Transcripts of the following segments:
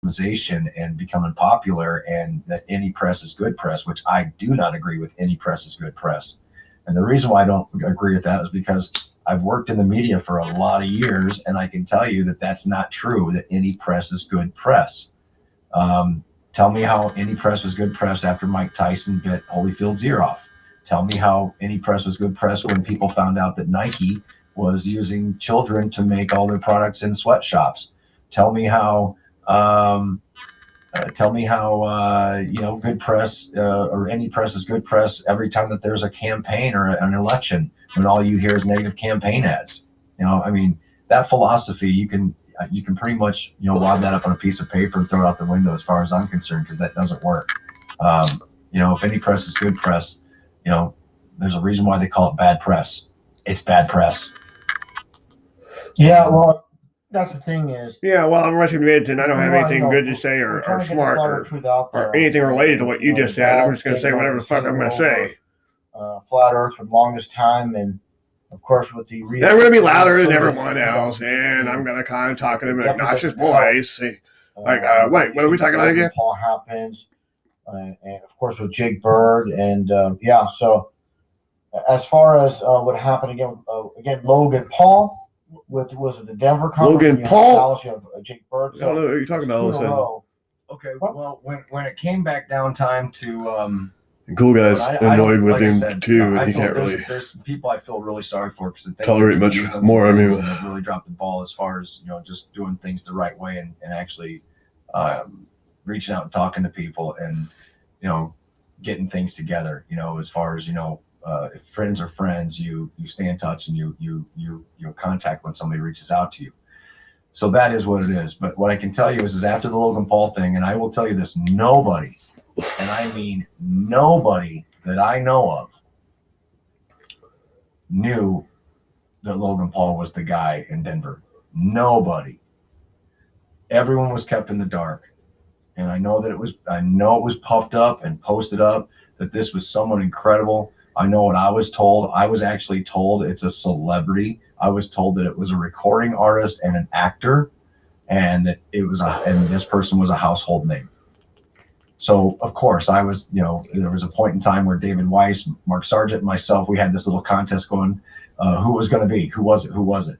and becoming popular, and that any press is good press, which I do not agree with. Any press is good press. And the reason why I don't agree with that is because I've worked in the media for a lot of years, and I can tell you that that's not true, that any press is good press. Tell me how any press was good press after Mike Tyson bit Holyfield's ear off. Tell me how any press was good press when people found out that Nike was using children to make all their products in sweatshops. Tell me how um, good press or any press is good press every time that there's a campaign or an election when all you hear is negative campaign ads. I mean, that philosophy, you can pretty much wad that up on a piece of paper and throw it out the window as far as I'm concerned, because that doesn't work. Um, if any press is good press, there's a reason why they call it bad press. It's bad press. Yeah, well, that's the thing is, Yeah, well, I'm Russian Mids, and I don't we have want, anything good to say we're or trying to get the smart flatter truth out or there. anything related to what you just said. I'm just going to say whatever the fuck I'm going to say. Flat Earth for the longest time, and of course with the I'm going to be louder than everyone else, and I'm going to kind of talk in an obnoxious voice. Like, wait, what are we talking about again? Paul happens, and of course with Jake Bird, and yeah. So as far as what happened again, Logan Paul with was it the Denver conference? Logan Paul. You have Jake Bird. I don't know what you're talking about. Okay, well, when it came back down time to cool guys annoyed with like I him said, too, I and he feel can't really there's people I feel really sorry for because they tolerate much more. I mean, they've really dropped the ball as far as just doing things the right way and actually reaching out and talking to people and getting things together. As far as if friends are friends, you stay in touch and you contact when somebody reaches out to you. So that is what it is. But what I can tell you is after the Logan Paul thing, and I will tell you this, nobody, and I mean nobody that I know of, knew that Logan Paul was the guy in Denver. Nobody. Everyone was kept in the dark. And I know it was puffed up and posted up that this was someone incredible. I know what I was told. I was actually told it's a celebrity. I was told that it was a recording artist and an actor, and that and this person was a household name. So of course I was, there was a point in time where David Weiss, Mark Sargent, and myself, we had this little contest going. Who was going to be? Who was it? Who was it?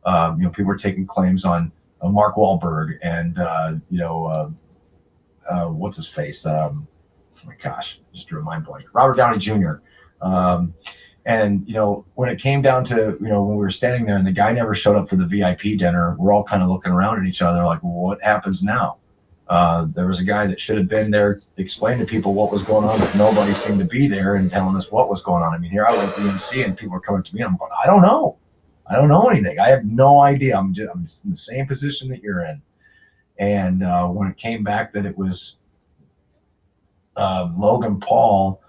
People were taking claims on Mark Wahlberg and what's his face? Oh my gosh, just drew a mind blank. Robert Downey Jr. And when it came down to when we were standing there and the guy never showed up for the VIP dinner, we're all kind of looking around at each other like, well, what happens now? There was a guy that should have been there explaining to people what was going on, but nobody seemed to be there and telling us what was going on. I mean, here I was at the MC and people were coming to me and I'm going, I don't know anything. I have no idea. I'm just in the same position that you're in. And when it came back that it was Logan Paul,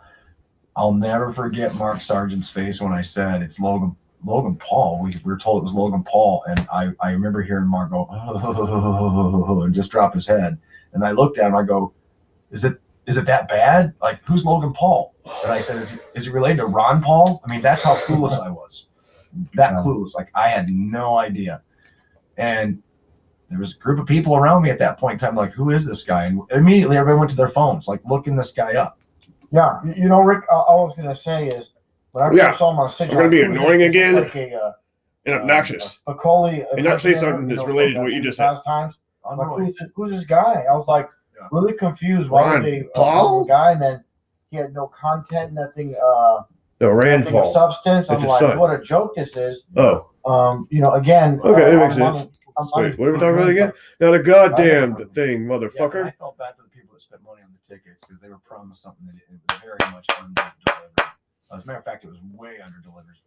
I'll never forget Mark Sargent's face when I said it's Logan Paul. We were told it was Logan Paul, and I remember hearing Mark go, oh, and just drop his head. And I looked at him, I go, is it that bad? Like, who's Logan Paul? And I said, is he related to Ron Paul? I mean, that's how clueless I was. That clueless. Like, I had no idea. And there was a group of people around me at that point in time, like, who is this guy? And immediately everybody went to their phones, like, looking this guy up. Yeah, Rick, all I was going to say is, when I first saw him on stage, I'm going to be annoying again like and obnoxious. And not say something that's related to what you just said. Like, who's this guy? I was like, really confused. Why Ron would they Paul? The guy, and then he had no content, nothing, No, Rand nothing Paul. of substance. I'm like, son. what a joke this is. Oh. Again. Okay, that makes sense. Wait, what are we talking about again? Now the goddamn thing, motherfucker. Yeah, I felt bad for the people that spent money on the tickets because they were promised something that it was very much under-delivered. As a matter of fact, it was way under-delivered.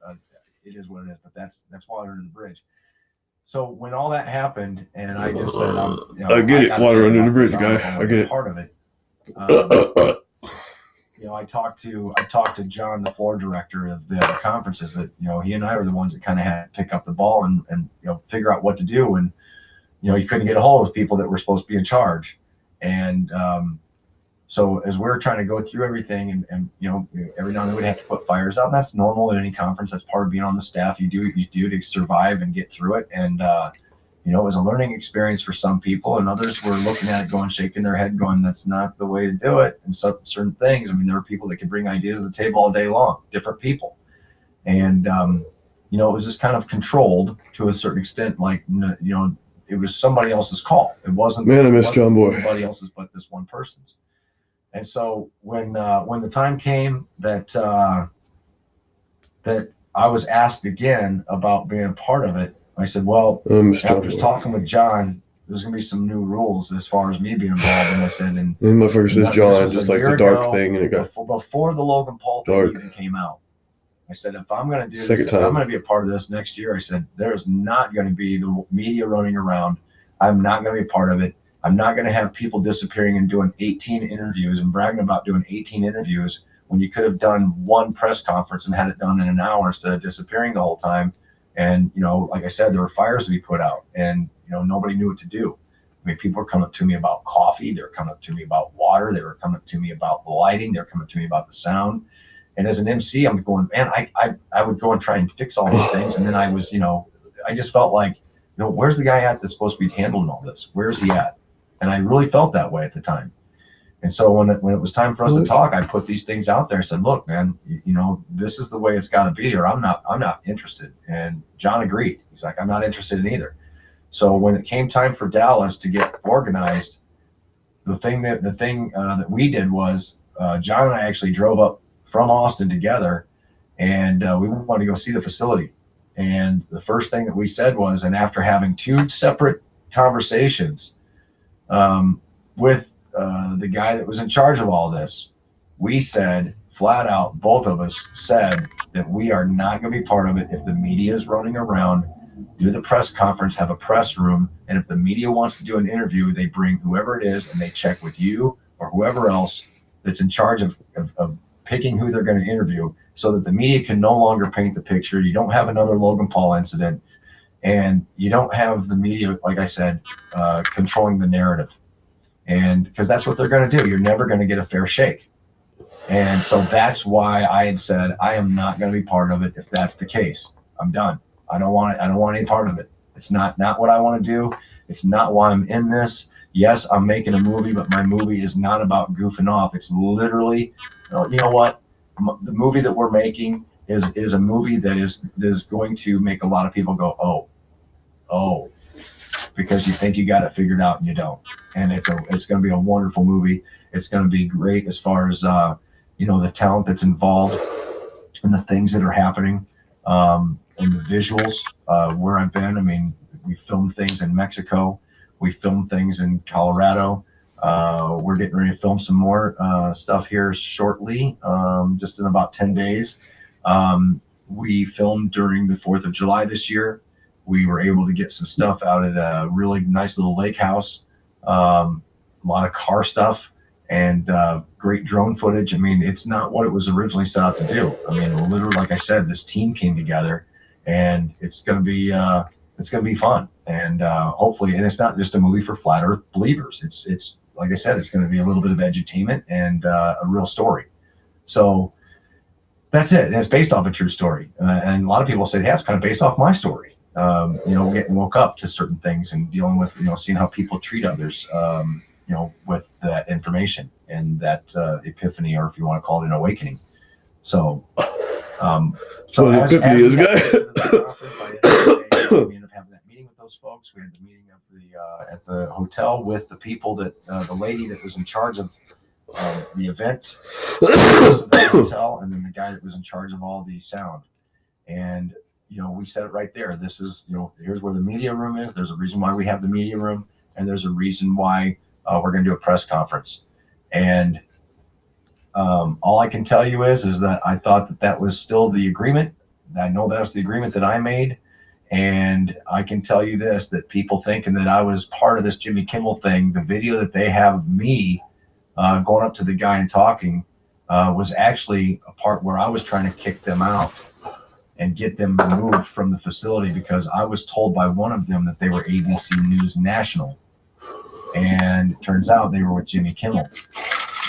It is what it is, but that's water under the bridge. So when all that happened, and I just said, I get it, water under the bridge, guy. I get it. Part of it. I talked to John, the floor director of the conferences, that he and I were the ones that kind of had to pick up the ball and figure out what to do. And you couldn't get a hold of people that were supposed to be in charge. And so as we're trying to go through everything, and every now and then we'd have to put fires out. And that's normal at any conference. That's part of being on the staff. You do to survive and get through it. And you know, it was a learning experience for some people, and others were looking at it going, shaking their head going, that's not the way to do it. And so certain things, I mean, there were people that could bring ideas to the table all day long, different people. And, you know, it was just kind of controlled to a certain extent, like, you know, it was somebody else's call. It wasn't, Man, I miss John Boy. Nobody else's but this one person's. And so when the time came that that I was asked again about being a part of it, I said, well, after talking with John, there's going to be some new rules as far as me being involved. And I said, and motherfucker says John, just like the dark thing, and it got before the Logan Paul thing even came out. I said, if I'm going to do this, if I'm going to be a part of this next year, I said, there's not going to be the media running around. I'm not going to be a part of it. I'm not going to have people disappearing and doing 18 interviews and bragging about doing 18 interviews when you could have done one press conference and had it done in an hour instead of disappearing the whole time. And, you know, like I said, there were fires to be put out, and, you know, nobody knew what to do. I mean, people were coming up to me about coffee. They were coming up to me about water. They were coming up to me about the lighting. They were coming up to me about the sound. And as an MC, I'm going, man, I would go and try and fix all these things. And then I was, you know, I just felt like, you know, where's the guy at that's supposed to be handling all this? Where's he at? And I really felt that way at the time. And so when it was time for us to talk, I put these things out there. I said, look, man, you know, this is the way it's got to be, or I'm not interested. And John agreed. He's like, I'm not interested in either. So when it came time for Dallas to get organized, the thing that we did was John and I actually drove up from Austin together, and we wanted to go see the facility. And the first thing that we said was, and after having two separate conversations with the guy that was in charge of all this, we said flat out, both of us said that we are not going to be part of it if the media is running around, do the press conference, have a press room, and if the media wants to do an interview, they bring whoever it is and they check with you or whoever else that's in charge of picking who they're going to interview, so that the media can no longer paint the picture. You don't have another Logan Paul incident, and you don't have the media, like I said, controlling the narrative. And because that's what they're going to do. You're never going to get a fair shake. And so that's why I had said, I am not going to be part of it if that's the case. I'm done. I don't want it. I don't want any part of it. It's not what I want to do. It's not why I'm in this. Yes, I'm making a movie, but my movie is not about goofing off. It's literally, you know what? The movie that we're making is a movie that is going to make a lot of people go, oh, because you think you got it figured out and you don't. And it's going to be a wonderful movie. It's going to be great as far as you know, the talent that's involved and the things that are happening, and the visuals. Where I've been, I mean, we filmed things in Mexico. We filmed things in Colorado. We're getting ready to film some more stuff here shortly, just in about 10 days. We filmed during the 4th of July this year. We were able to get some stuff out at a really nice little lake house, a lot of car stuff, and great drone footage. I mean, it's not what it was originally set out to do. I mean, literally, like I said, this team came together, and it's going to be fun. And hopefully, and it's not just a movie for flat Earth believers. It's like I said, it's going to be a little bit of edutainment and a real story. So that's it. And it's based off a true story. And a lot of people say, yeah, it's kind of based off my story. You know, getting woke up to certain things and dealing with, you know, seeing how people treat others, you know, with that information and that epiphany, or if you want to call it an awakening. So, so as we ended up having that meeting with those folks. We had the meeting at the hotel with the people that the lady that was in charge of the event of the hotel, and then the guy that was in charge of all the sound. And you know, we said it right there. This is, you know, here's where the media room is. There's a reason why we have the media room, and there's a reason why we're going to do a press conference. And all I can tell you is that I thought that was still the agreement. I know that was the agreement that I made. And I can tell you this, that people thinking that I was part of this Jimmy Kimmel thing, the video that they have of me going up to the guy and talking was actually a part where I was trying to kick them out and get them removed from the facility, because I was told by one of them that they were ABC News National. And it turns out they were with Jimmy Kimmel.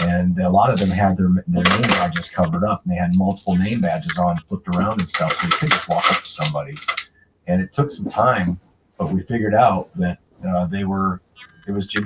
And a lot of them had their name badges covered up, and they had multiple name badges on, flipped around and stuff, so you could just walk up to somebody. And it took some time but we figured out that it was Jimmy